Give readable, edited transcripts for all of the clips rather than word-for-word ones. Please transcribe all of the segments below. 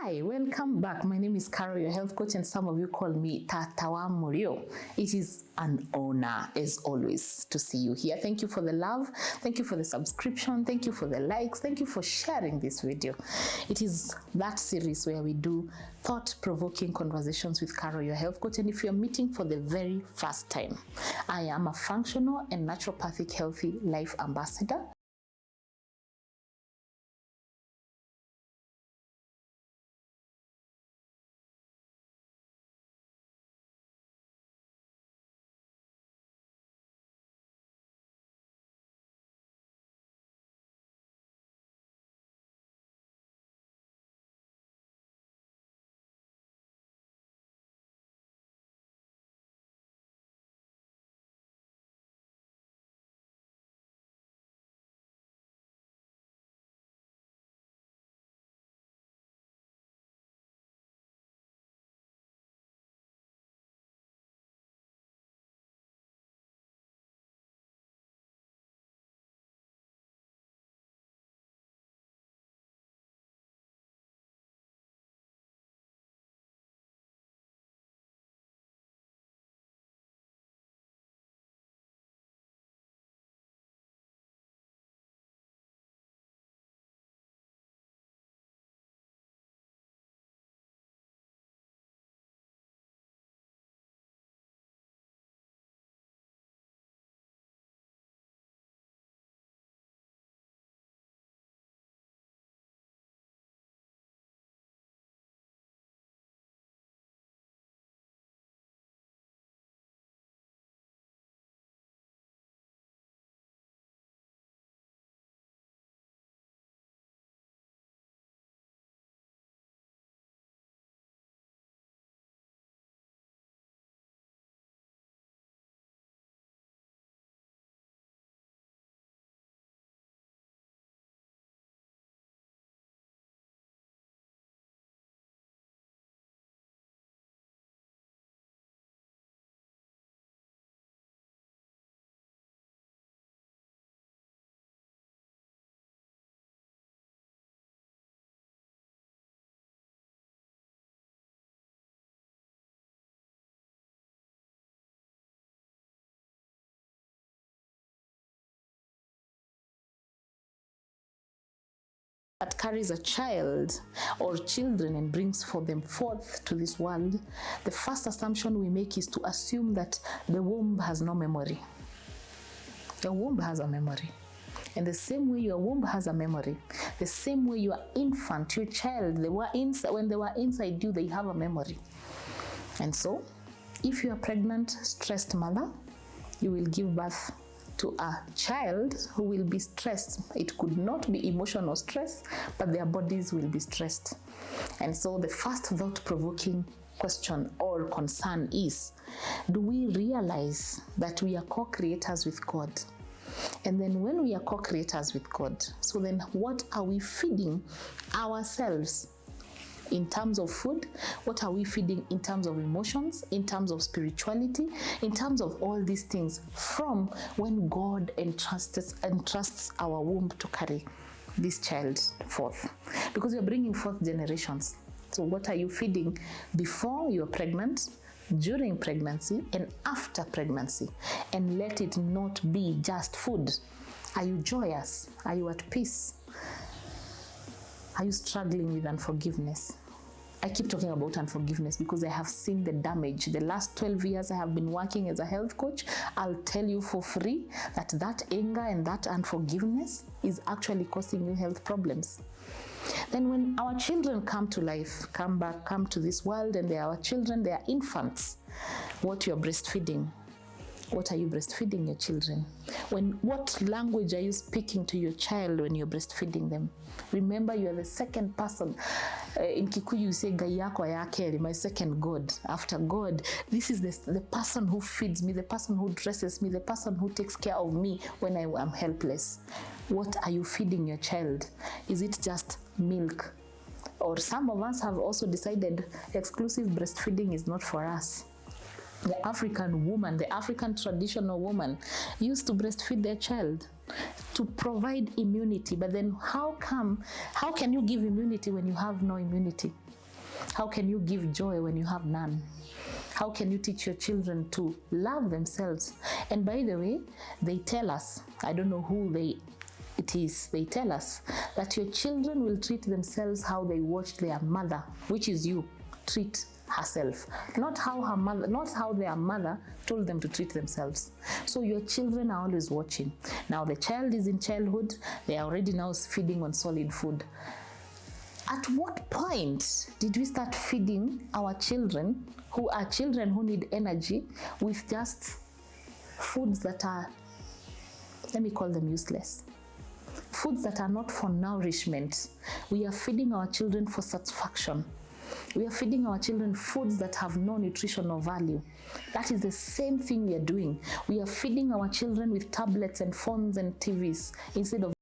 Hi, welcome back. My name is Carol, your health coach, and some of you call me Tatawa Murio. It is an honor, as always, to see you here. Thank you for the love. Thank you for the subscription. Thank you for the likes. Thank you for sharing this video. It is that series where we do thought-provoking conversations with Carol, your health coach. And if you're meeting for the very first time, I am a functional and naturopathic healthy life ambassador. That carries a child or children and brings for them forth to this world, the first assumption we make is to assume that the womb has no memory. The womb has a memory. And the same way your womb has a memory, the same way your infant, your child, when they were inside you, they have a memory. And so, if you are a pregnant, stressed mother, you will give birth to a child who will be stressed. It could not be emotional stress, but their bodies will be stressed. And so the first thought-provoking question or concern is, do we realize that we are co-creators with God? And then when we are co-creators with God, so then what are we feeding ourselves? In terms of food, what are we feeding in terms of emotions, in terms of spirituality, in terms of all these things from when God entrusts our womb to carry this child forth? Because you're bringing forth generations. So what are you feeding before you're pregnant, during pregnancy, and after pregnancy? And let it not be just food. Are you joyous? Are you at peace? Are you struggling with unforgiveness? I keep talking about unforgiveness because I have seen the damage. The last 12 years I have been working as a health coach. I'll tell you for free that anger and that unforgiveness is actually causing you health problems. Then when our children come to life, come to this world, and they are our children, they are infants, what you're breastfeeding. What are you breastfeeding your children? What language are you speaking to your child when you're breastfeeding them? Remember, you are the second person. In Kikuyu, you say, Gayako Ayakeli, my second God. After God, this is the person who feeds me, the person who dresses me, the person who takes care of me when I am helpless. What are you feeding your child? Is it just milk? Or some of us have also decided exclusive breastfeeding is not for us. The African woman, the African traditional woman used to breastfeed their child to provide immunity. But then how can you give immunity when you have no immunity? How can you give joy when you have none? How can you teach your children to love themselves? And by the way, they tell us, I don't know who it is, they tell us that your children will treat themselves how they watched their mother, which is you, treat herself, not how their mother told them to treat themselves. So your children are always watching. Now the child is in childhood, they are already now feeding on solid food. At what point did we start feeding our children who need energy with just foods that are, let me call them useless? Foods that are not for nourishment. We are feeding our children for satisfaction. We are feeding our children foods that have no nutritional value. That is the same thing we are doing. We are feeding our children with tablets and phones and TVs instead of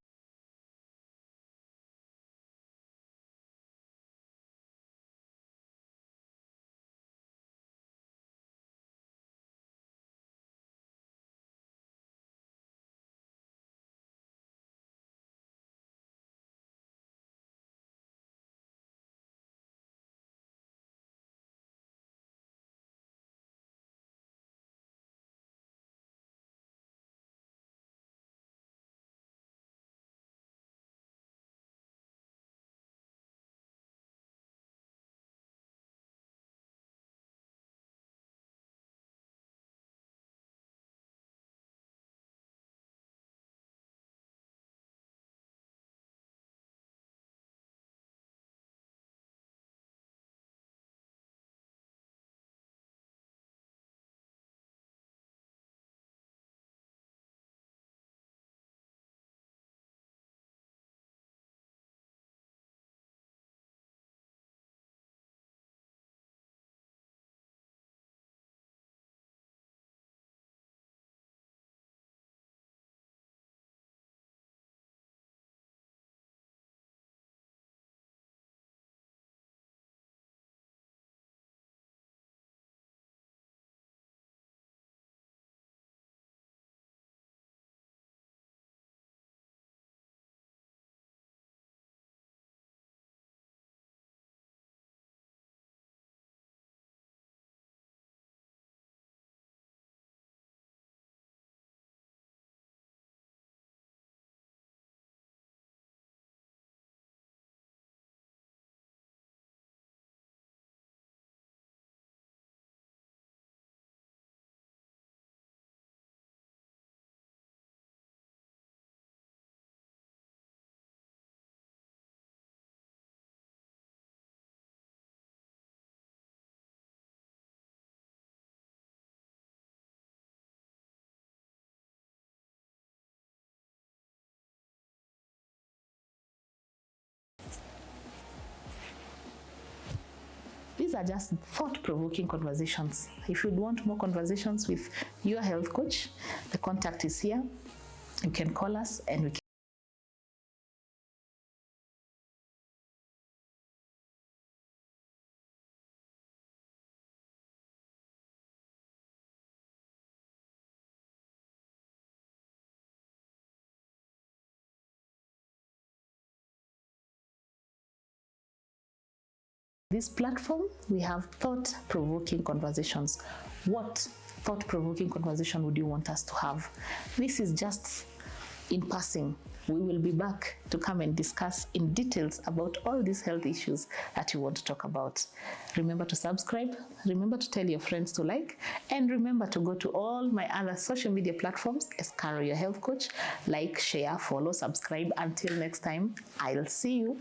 These are just thought-provoking conversations. If you'd want more conversations with your health coach, the contact is here. You can call us and we can this platform, we have thought-provoking conversations. What thought-provoking conversation would you want us to have? This is just in passing. We will be back to come and discuss in details about all these health issues that you want to talk about. Remember to subscribe, remember to tell your friends to like, and remember to go to all my other social media platforms as Caro, your health coach. Like, share, follow, subscribe. Until next time, I'll see you.